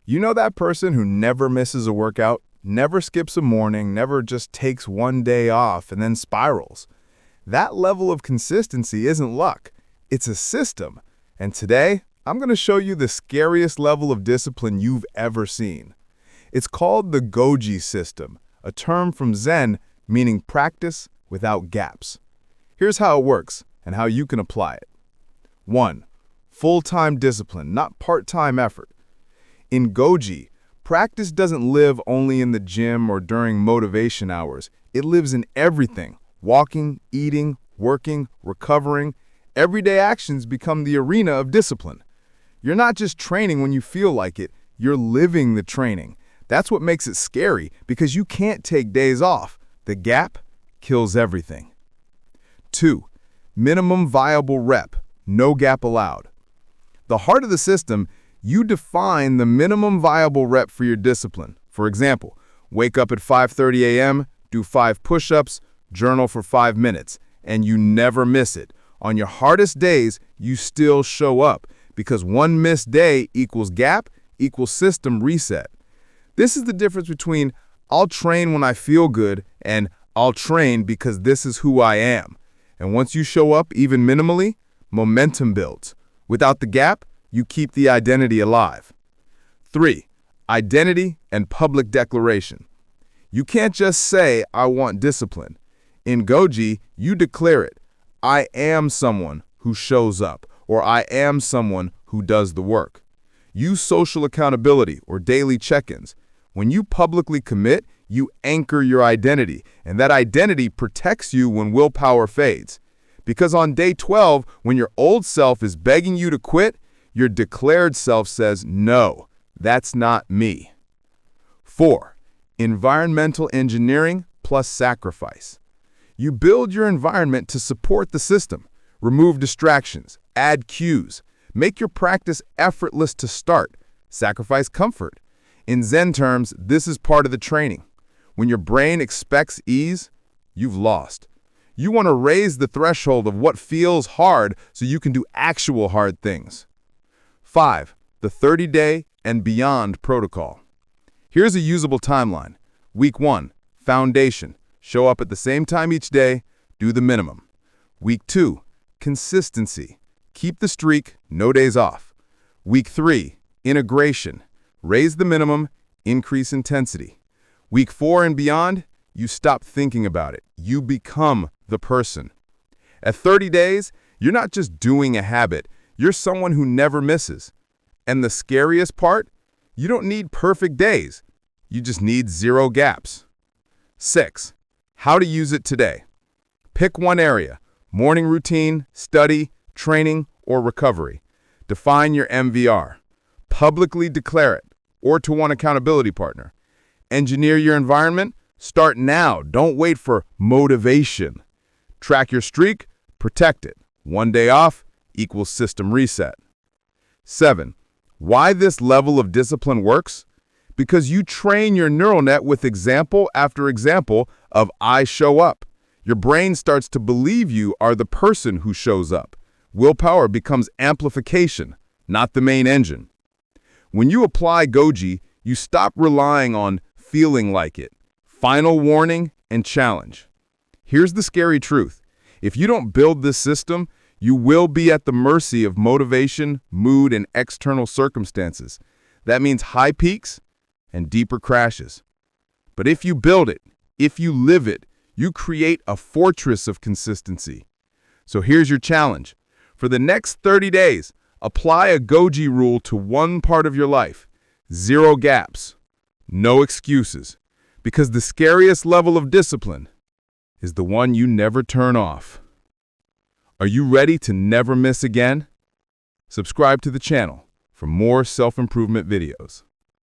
You know that person who never misses a workout, never skips a morning, never just takes one day off and then spirals? That level of consistency isn't luck. It's a system. And today, I'm going to show you the scariest level of discipline you've ever seen. It's called the Gyōji System, a term from Zen meaning practice without gaps. Here's how it works and how you can apply it. 1. Full-time discipline, not part-time effort. In Gyōji, practice doesn't live only in the gym or during motivation hours. It lives in everything: walking, eating, working, recovering. Everyday actions become the arena of discipline. You're not just training when you feel like it, you're living the training. That's what makes it scary, because you can't take days off. The gap kills everything. 2. Minimum viable rep, no gap allowed. The heart of the system, you define the minimum viable rep for your discipline. For example, wake up at 5:30 a.m., do 5 push-ups, journal for 5 minutes, and you never miss it. On your hardest days, you still show up, because one missed day equals gap equals system reset. This is the difference between I'll train when I feel good and I'll train because this is who I am. And once you show up, even minimally, momentum builds. Without the gap, you keep the identity alive. 3. Identity and public declaration. You can't just say, I want discipline. In Gyōji, you declare it. I am someone who shows up, or I am someone who does the work. Use social accountability or daily check-ins. When you publicly commit, you anchor your identity, and that identity protects you when willpower fades. Because on day 12, when your old self is begging you to quit, your declared self says, no, that's not me. 4. Environmental engineering plus sacrifice. You build your environment to support the system. Remove distractions, add cues, make your practice effortless to start, sacrifice comfort. In Zen terms, this is part of the training. When your brain expects ease, you've lost. You want to raise the threshold of what feels hard so you can do actual hard things. 5. The 30-day and beyond protocol. Here's a usable timeline. Week 1, foundation. Show up at the same time each day, do the minimum. Week 2, consistency. Keep the streak, no days off. Week 3, integration. Raise the minimum, increase intensity. Week 4 and beyond, you stop thinking about it. You become the person. At 30 days, you're not just doing a habit. You're someone who never misses. And the scariest part? You don't need perfect days. You just need 0 gaps. 6. How to use it today. Pick one area: morning routine, study, training, or recovery. Define your MVR. Publicly declare it, or to one accountability partner. Engineer your environment. Start now. Don't wait for motivation. Track your streak. Protect it. One day off equals system reset. 7. Why this level of discipline works? Because you train your neural net with example after example of I show up. Your brain starts to believe you are the person who shows up. Willpower becomes amplification, not the main engine. When you apply Gyōji, you stop relying on feeling like it. Final warning and challenge. Here's the scary truth. If you don't build this system, you will be at the mercy of motivation, mood, and external circumstances. That means high peaks and deeper crashes. But if you build it, if you live it, you create a fortress of consistency. So here's your challenge. For the next 30 days, apply a Gyōji rule to one part of your life. 0 gaps, no excuses. Because the scariest level of discipline is the one you never turn off. Are you ready to never miss again? Subscribe to the channel for more self-improvement videos.